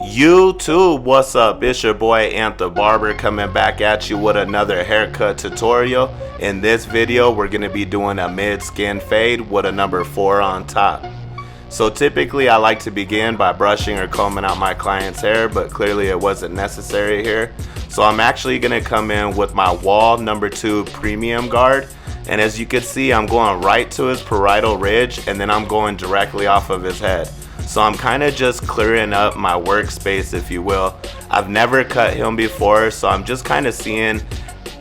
YouTube, what's up? It's your boy Anthem Barber coming back at you with another haircut tutorial. In this video, we're going to be doing a mid-skin fade with a number 4 on top. So typically I like to begin by brushing or combing out my client's hair, but clearly it wasn't necessary here. So I'm actually going to come in with my Wall number 2 premium guard. And as you can see, I'm going right to his parietal ridge, and then I'm going directly off of his head. So I'm kind of just clearing up my workspace, if you will. I've never cut him before, so I'm just kind of seeing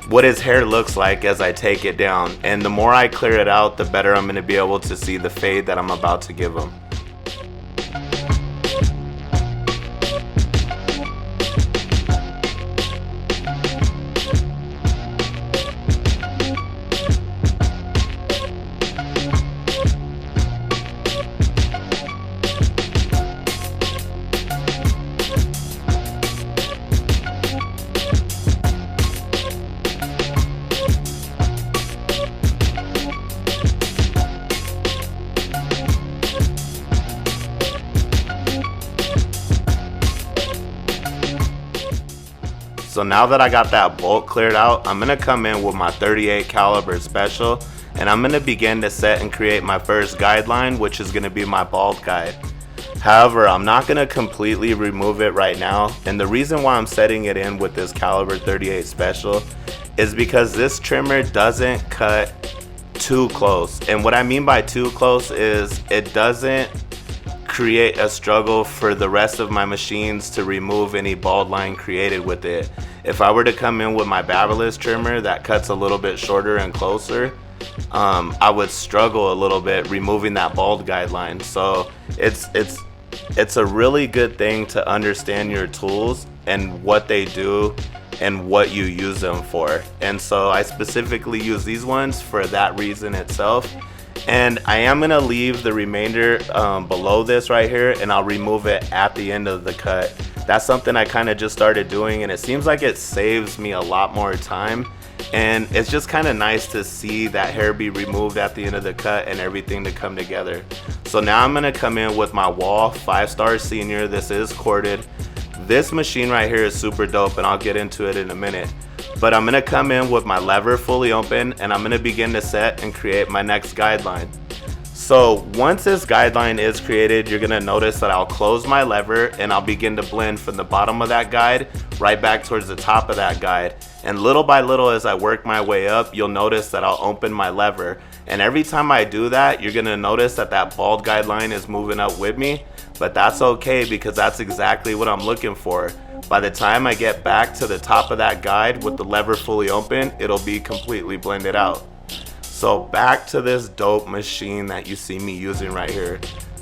what his hair looks like as I take it down. And the more I clear it out, the better I'm going to be able to see the fade that I'm about to give him. So now that I got that bulk cleared out, I'm going to come in with my 38 caliber special, and I'm going to begin to set and create my first guideline, which is going to be my bald guide. However, I'm not going to completely remove it right now, and the reason why I'm setting it in with this caliber 38 special is because this trimmer doesn't cut too close. And what I mean by too close is it doesn't create a struggle for the rest of my machines to remove any bald line created with it. If I were to come in with my Barber trimmer that cuts a little bit shorter and closer, I would struggle a little bit removing that bald guideline. So it's a really good thing to understand your tools and what they do and what you use them for. And so I specifically use these ones for that reason itself. And I am going to leave the remainder below this right here, and I'll remove it at the end of the cut. That's something I kind of just started doing, and it seems like it saves me a lot more time. And it's just kind of nice to see that hair be removed at the end of the cut and everything to come together. So now I'm going to come in with my Wall 5-star Senior. This is corded. This machine right here is super dope, and I'll get into it in a minute. But I'm going to come in with my lever fully open, and I'm going to begin to set and create my next guideline. So once this guideline is created, you're going to notice that I'll close my lever and I'll begin to blend from the bottom of that guide right back towards the top of that guide. And little by little, as I work my way up, you'll notice that I'll open my lever. And every time I do that, you're going to notice that that bald guideline is moving up with me. But that's okay, because that's exactly what I'm looking for. By the time I get back to the top of that guide with the lever fully open, it'll be completely blended out. So back to this dope machine that you see me using right here.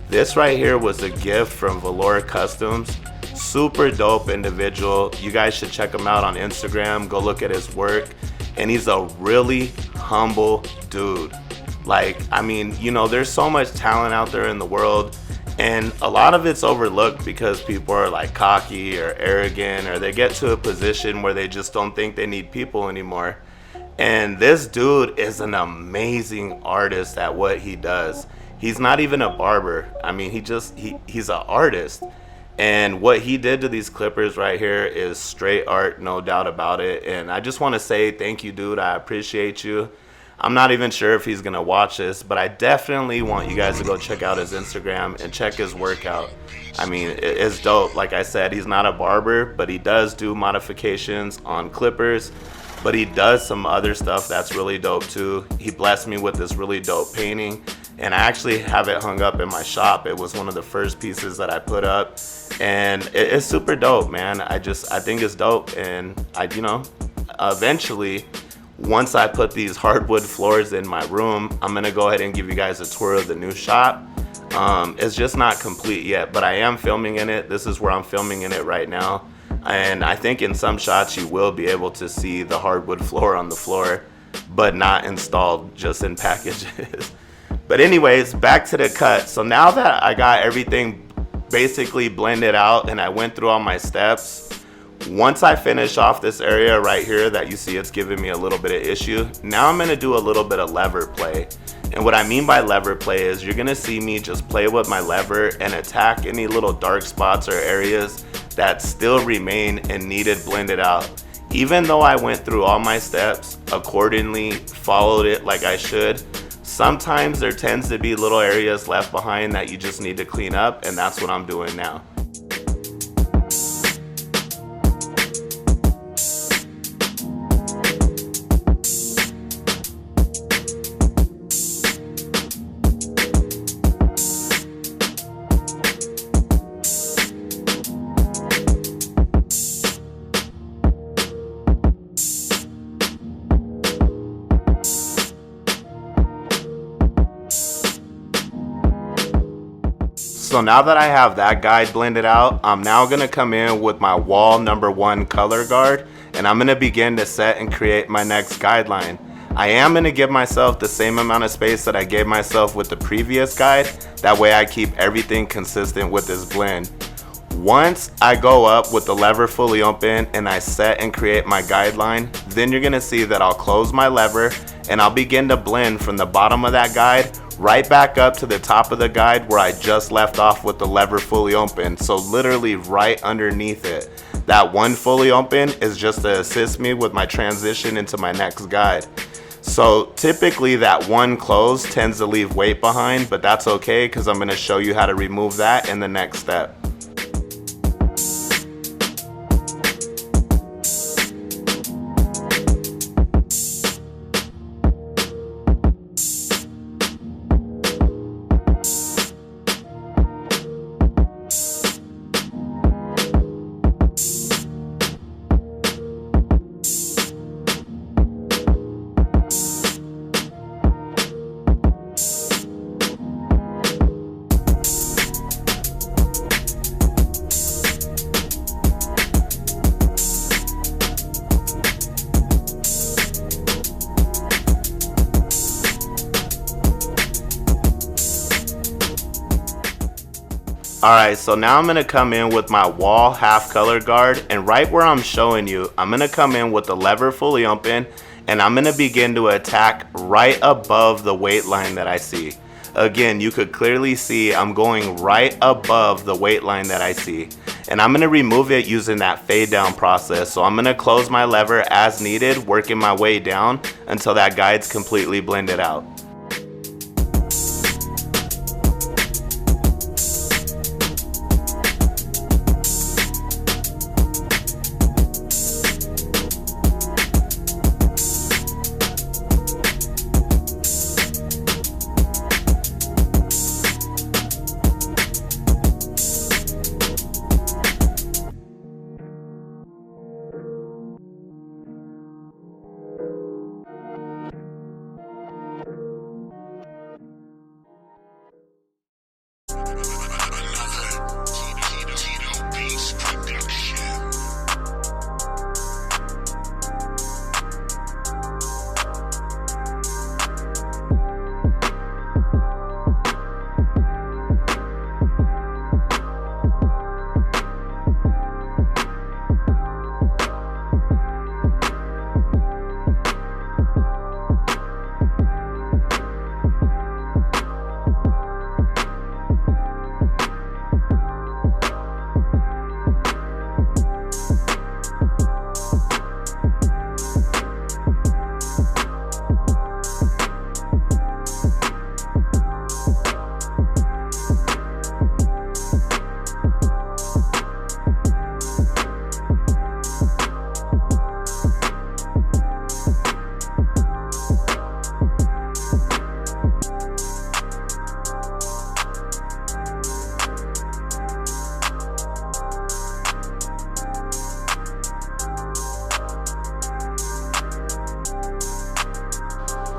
This right here was a gift from Velour Customs. Super dope individual. You guys should check him out on Instagram. Go look at his work. And he's a really humble dude. Like, I mean, you know, there's so much talent out there in the world, and a lot of it's overlooked because people are like cocky or arrogant, or they get to a position where they just don't think they need people anymore. And this dude is an amazing artist at what he does. He's not even a barber. I mean, he's an artist. And what he did to these clippers right here is straight art, no doubt about it. And I just want to say thank you, dude. I appreciate you. I'm not even sure if he's gonna watch this, but I definitely want you guys to go check out his Instagram and check his workout. I mean, it's dope. Like I said, he's not a barber, but he does do modifications on clippers, but he does some other stuff that's really dope too. He blessed me with this really dope painting, and I actually have it hung up in my shop. It was one of the first pieces that I put up, and it's super dope, man. I think it's dope, and eventually, once I put these hardwood floors in my room, I'm gonna go ahead and give you guys a tour of the new shop. It's just not complete yet, but I am filming in it. This is where I'm filming in it right now. And I think in some shots you will be able to see the hardwood floor on the floor, but not installed, just in packages. But anyways, back to the cut. So now that I got everything basically blended out and I went through all my steps, Once I finish off this area right here that you see it's giving me a little bit of issue, now I'm gonna do a little bit of lever play. And what I mean by lever play is you're gonna see me just play with my lever and attack any little dark spots or areas that still remain and needed blended out. Even though I went through all my steps, accordingly followed it like I should, sometimes there tends to be little areas left behind that you just need to clean up, and that's what I'm doing now. So now that I have that guide blended out, I'm now gonna come in with my wall number 1 color guard, and I'm gonna begin to set and create my next guideline. I am gonna give myself the same amount of space that I gave myself with the previous guide. That way I keep everything consistent with this blend. Once I go up with the lever fully open and I set and create my guideline, then you're gonna see that I'll close my lever and I'll begin to blend from the bottom of that guide right back up to the top of the guide where I just left off with the lever fully open. So literally right underneath it. That one fully open is just to assist me with my transition into my next guide. So typically that one closed tends to leave weight behind, but that's okay because I'm going to show you how to remove that in the next step. Alright, so now I'm going to come in with my wall half color guard, and right where I'm showing you, I'm going to come in with the lever fully open, and I'm going to begin to attack right above the weight line that I see. Again, you could clearly see I'm going right above the weight line that I see. And I'm going to remove it using that fade down process. So I'm going to close my lever as needed, working my way down until that guide's completely blended out.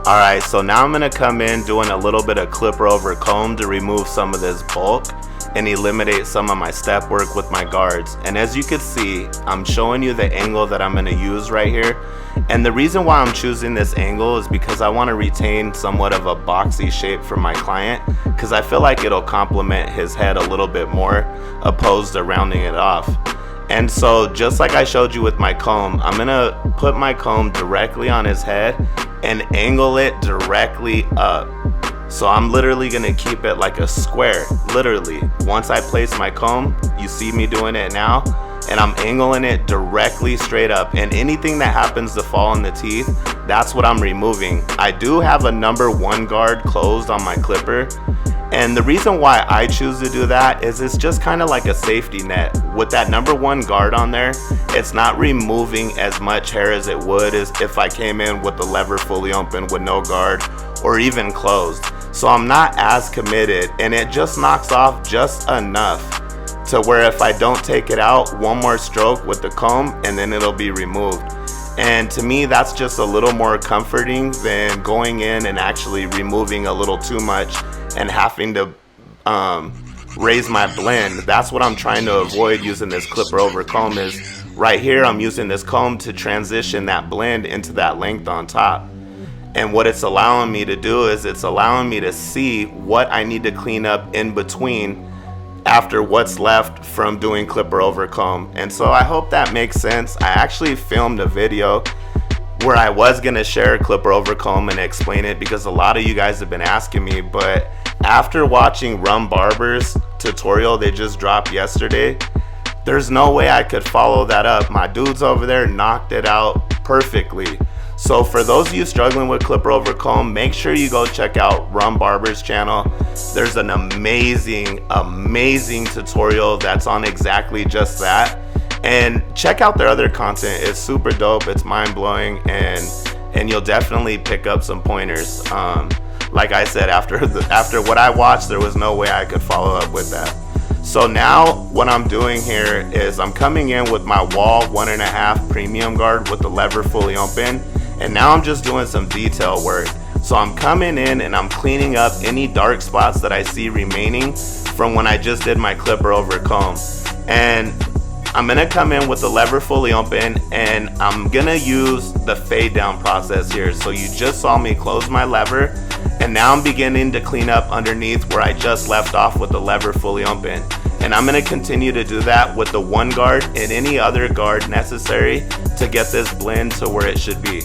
Alright, so now I'm going to come in doing a little bit of clipper over comb to remove some of this bulk and eliminate some of my step work with my guards. And as you can see, I'm showing you the angle that I'm going to use right here. And the reason why I'm choosing this angle is because I want to retain somewhat of a boxy shape for my client, because I feel like it'll complement his head a little bit more opposed to rounding it off. And so just like I showed you with my comb, I'm gonna put my comb directly on his head and angle it directly up. So I'm literally gonna keep it like a square, literally. Once I place my comb, you see me doing it now, and I'm angling it directly straight up, and anything that happens to fall in the teeth, that's what I'm removing. I do have a number 1 guard closed on my clipper, and the reason why I choose to do that is it's just kind of like a safety net. With that number 1 guard on there, it's not removing as much hair as it would as if I came in with the lever fully open with no guard or even closed. So I'm not as committed, and it just knocks off just enough to where if I don't take it out, one more stroke with the comb and then it'll be removed. And to me, that's just a little more comforting than going in and actually removing a little too much and having to raise my blend. That's what I'm trying to avoid using this clipper over comb. Is right here I'm using this comb to transition that blend into that length on top. And what it's allowing me to do is it's allowing me to see what I need to clean up in between after what's left from doing clipper over comb. And so I hope that makes sense. I actually filmed a video where I was gonna share clipper over comb and explain it because a lot of you guys have been asking me, but after watching Barber's tutorial they just dropped yesterday, there's no way I could follow that up. My dudes over there knocked it out perfectly. So for those of you struggling with clipper over comb, make sure you go check out Barber's channel. There's an amazing tutorial that's on exactly just that. And check out their other content. It's super dope, it's mind-blowing, and you'll definitely pick up some pointers. Like I said, after what I watched, there was no way I could follow up with that. So now what I'm doing here is I'm coming in with my wall 1.5 premium guard with the lever fully open. And now I'm just doing some detail work. So I'm coming in and I'm cleaning up any dark spots that I see remaining from when I just did my clipper over comb. And I'm gonna come in with the lever fully open and I'm gonna use the fade down process here. So you just saw me close my lever and now I'm beginning to clean up underneath where I just left off with the lever fully open. And I'm gonna continue to do that with the 1 guard and any other guard necessary to get this blend to where it should be.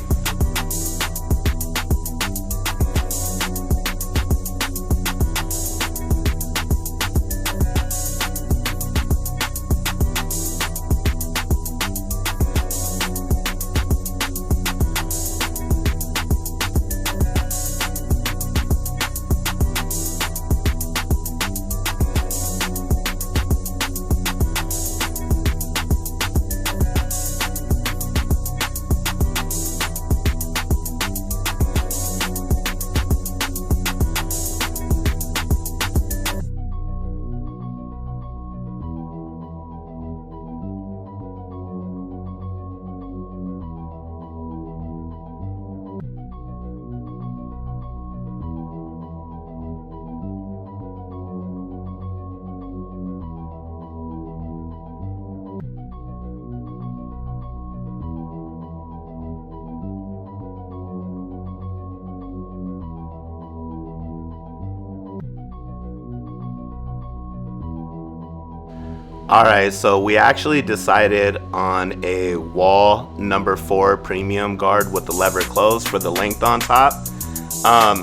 Alright, so we actually decided on a wall number 4 premium guard with the lever closed for the length on top.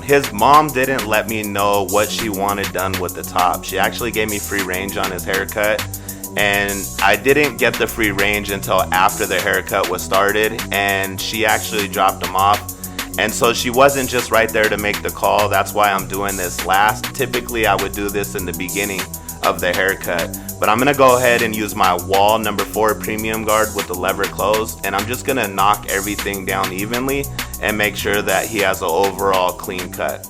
His mom didn't let me know what she wanted done with the top. She actually gave me free range on his haircut, and I didn't get the free range until after the haircut was started, and she actually dropped him off. And so she wasn't just right there to make the call. That's why I'm doing this last. Typically I would do this in the beginning of the haircut, but I'm gonna go ahead and use my wall number 4 premium guard with the lever closed, and I'm just gonna knock everything down evenly and make sure that he has an overall clean cut.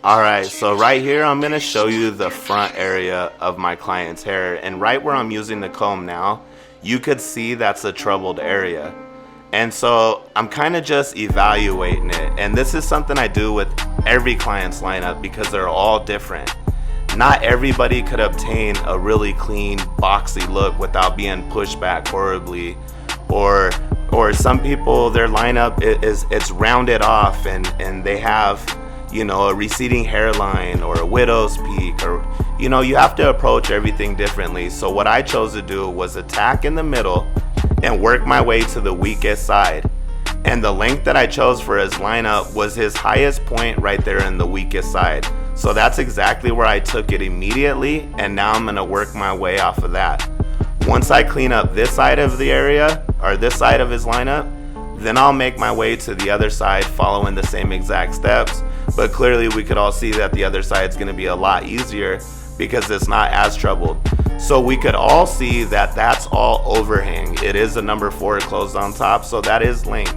Alright, so right here I'm gonna show you the front area of my client's hair, and right where I'm using the comb now, you could see that's a troubled area. And so I'm kind of just evaluating it, and this is something I do with every client's lineup because they're all different. Not everybody could obtain a really clean, boxy look without being pushed back horribly, or some people, their lineup it's rounded off and they have, you know, a receding hairline or a widow's peak, or, you know, you have to approach everything differently. So what I chose to do was attack in the middle and work my way to the weakest side. And the length that I chose for his lineup was his highest point right there in the weakest side. So that's exactly where I took it immediately, and now I'm gonna work my way off of that. Once I clean up this side of the area, or this side of his lineup, then I'll make my way to the other side following the same exact steps. But clearly we could all see that the other side is gonna be a lot easier because it's not as troubled. So we could all see that that's all overhang. It is a number 4 closed on top, so that is length.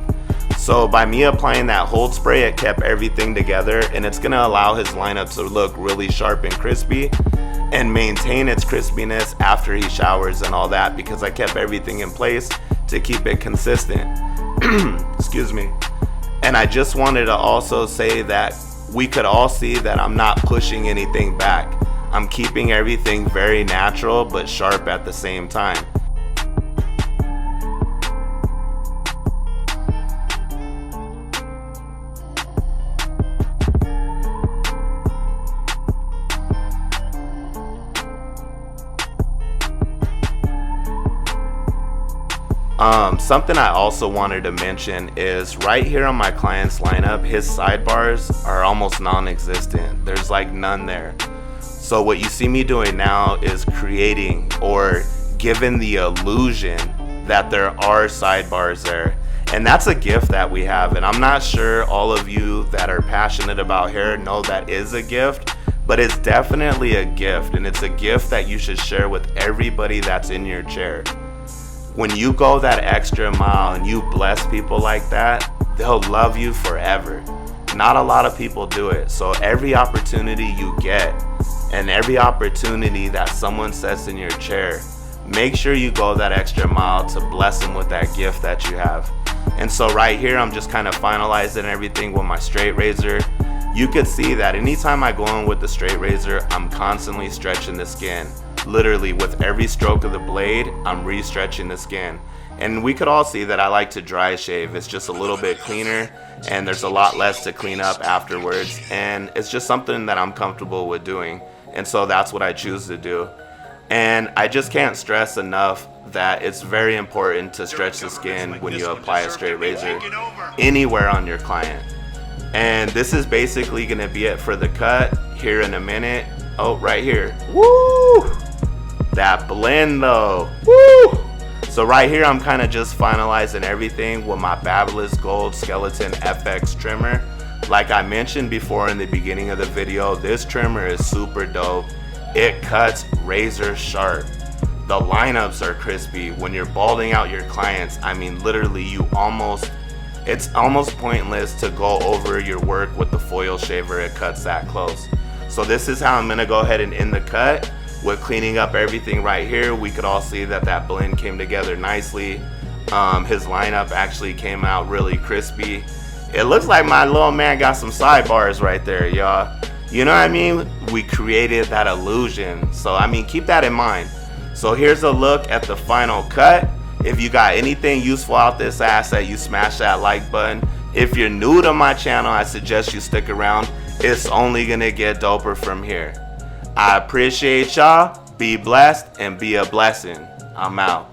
So by me applying that hold spray, it kept everything together, and it's gonna allow his lineup to look really sharp and crispy and maintain its crispiness after he showers and all that, because I kept everything in place to keep it consistent. Excuse me. And I just wanted to also say that we could all see that I'm not pushing anything back. I'm keeping everything very natural but sharp at the same time. Something I also wanted to mention is right here on my client's lineup, his sidebars are almost non-existent. There's like none there. So what you see me doing now is creating or giving the illusion that there are sidebars there. And that's a gift that we have. And I'm not sure all of you that are passionate about hair know that is a gift, but it's definitely a gift. And it's a gift that you should share with everybody that's in your chair. When you go that extra mile and you bless people like that, they'll love you forever. Not a lot of people do it. So every opportunity you get and every opportunity that someone sets in your chair, make sure you go that extra mile to bless them with that gift that you have. And so right here, I'm just kind of finalizing everything with my straight razor. You could see that anytime I go in with the straight razor, I'm constantly stretching the skin. Literally with every stroke of the blade, I'm re-stretching the skin. And we could all see that I like to dry shave. It's just a little bit cleaner and there's a lot less to clean up afterwards. And it's just something that I'm comfortable with doing. And so that's what I choose to do. And I just can't stress enough that it's very important to stretch the skin when you apply a straight razor anywhere on your client. And this is basically gonna be it for the cut here in a minute. Oh, right here. Woo! That blend though. Woo! So right here, I'm kind of just finalizing everything with my Fabulous Gold Skeleton FX trimmer. Like I mentioned before in the beginning of the video, this trimmer is super dope. It cuts razor sharp. The lineups are crispy. When you're balding out your clients, I mean, literally it's almost pointless to go over your work with the foil shaver. It cuts that close. So this is how I'm gonna go ahead and end the cut with cleaning up everything right here. We could all see that that blend came together nicely. His lineup actually came out really crispy. It looks like my little man got some sidebars right there, y'all. You know what I mean? We created that illusion. So I mean, keep that in mind. So here's a look at the final cut. If you got anything useful out this asset, you smash that like button. If you're new to my channel, I suggest you stick around. It's only gonna get doper from here. I appreciate y'all. Be blessed and be a blessing. I'm out.